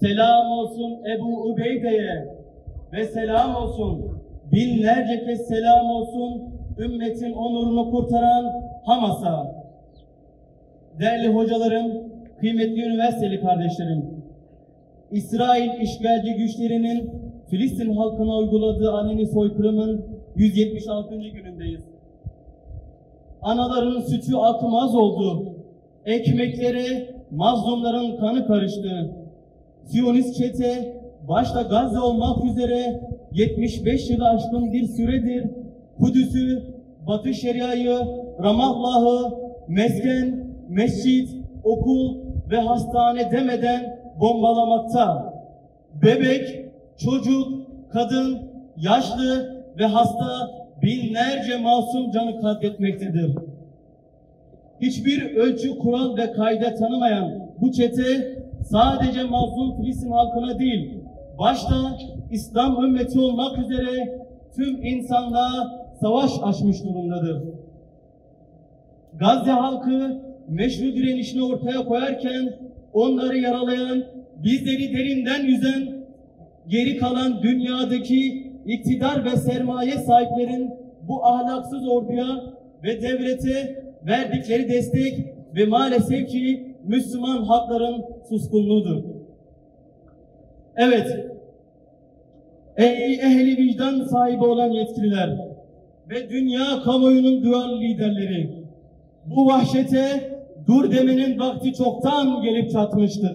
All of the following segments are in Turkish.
selam olsun Ebu Ubeyde'ye ve selam olsun, binlerce kez selam olsun ümmetin onurunu kurtaran Hamas'a. Değerli hocalarım, kıymetli üniversiteli kardeşlerim, İsrail işgalci güçlerinin Filistin halkına uyguladığı aleni soykırımın 176. günündeyiz. Anaların sütü akmaz oldu, ekmeklere mazlumların kanı karıştı. Siyonist çete, başta Gazze olmak üzere 75 yılı aşkın bir süredir Kudüs'ü, Batı Şeria'yı, Ramallah'ı, mesken, mescit, okul ve hastane demeden bombalamakta. Bebek, çocuk, kadın, yaşlı ve hasta binlerce masum canı katletmektedir. Hiçbir ölçü, kural ve kaide tanımayan bu çete sadece mazlum Filistin halkına değil, başta İslam ümmeti olmak üzere tüm insanlığa savaş açmış durumdadır. Gazze halkı meşru direnişini ortaya koyarken onları yaralayan, bizleri derinden yüzen, geri kalan dünyadaki iktidar ve sermaye sahiplerin bu ahlaksız orduya ve devlete verdikleri destek ve maalesef ki Müslüman halkların suskunluğudur. Evet, ey ehli vicdan sahibi olan yetkililer ve dünya kamuoyunun duyarlı liderleri, bu vahşete dur demenin vakti çoktan gelip çatmıştır.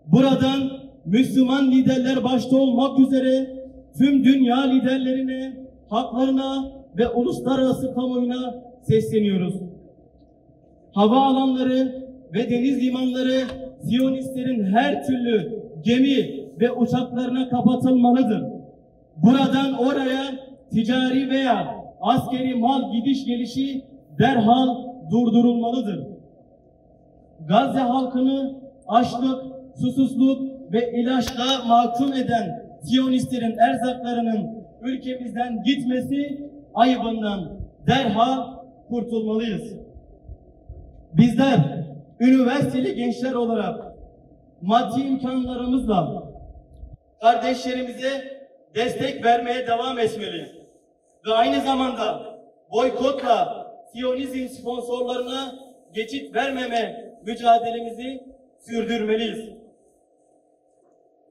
Buradan Müslüman liderler başta olmak üzere tüm dünya liderlerine, halklarına ve uluslararası kamuoyuna sesleniyoruz. Havaalanları ve deniz limanları Siyonistlerin her türlü gemi ve uçaklarına kapatılmalıdır. Buradan oraya ticari veya askeri mal gidiş gelişi derhal durdurulmalıdır. Gazze halkını açlık, susuzluk ve ilaçla mahkum eden Siyonistlerin erzaklarının ülkemizden gitmesi ayıbından derhal kurtulmalıyız. Bizler üniversiteli gençler olarak maddi imkanlarımızla kardeşlerimize destek vermeye devam etmeli ve aynı zamanda boykotla Siyonizm sponsorlarına geçit vermeme mücadelemizi sürdürmeliyiz.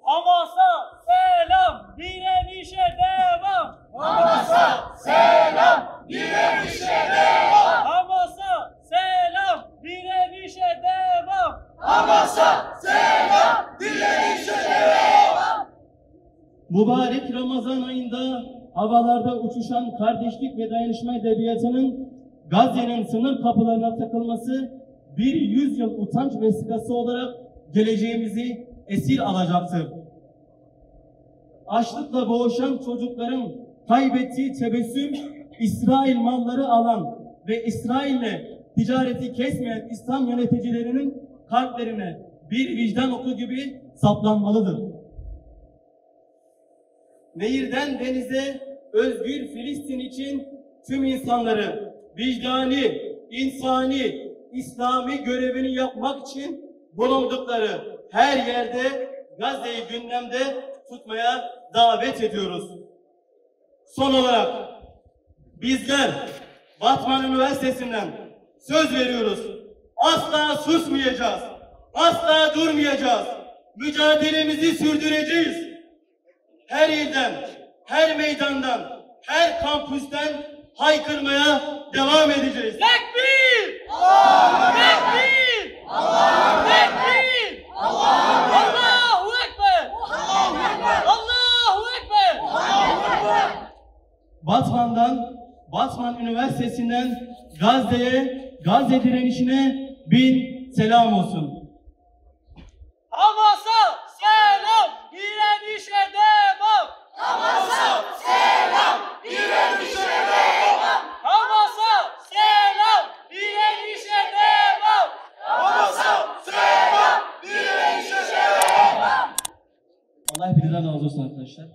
Hamas'a selam, direnişe devam. Hamas'a selam, direnişe devam. Hamas'a selam, direnişe devam. Hamas'a selam, direnişe devam. Mübarek Ramazan ayında havalarda uçuşan kardeşlik ve dayanışma edebiyatının Gazze'nin sınır kapılarına takılması bir yüzyıl utanç vesikası olarak geleceğimizi esir alacaktır. Açlıkla boğuşan çocukların kaybettiği tebessüm, İsrail malları alan ve İsrail'le ticareti kesmeyen İslam yöneticilerinin kalplerine bir vicdan oku gibi saplanmalıdır. Nehirden denize özgür Filistin için tüm insanları vicdani, insani, İslami görevini yapmak için bulundukları her yerde Gazze'yi gündemde tutmaya davet ediyoruz. Son olarak bizler Batman Üniversitesi'nden söz veriyoruz. Asla susmayacağız. Asla durmayacağız. Mücadelemizi sürdüreceğiz. Her ilden, her meydandan, her kampüsten haykırmaya devam edeceğiz. Tekbir! Allahu Tekbir! Allahu Tekbir! Allahu Allahu Ekber! Allahu Ekber! Allahu Ekber! Allahu Ekber! Batman Üniversitesi'nden Gazze'ye, Gazze direnişine bin selam olsun. Hamas'a selam, direnişe devam. Hamas'a selam, direnişe devam. Hamas'a selam, direnişe devam. Hamas'a selam, direnişe devam. Allah hepinizden razı olsun arkadaşlar.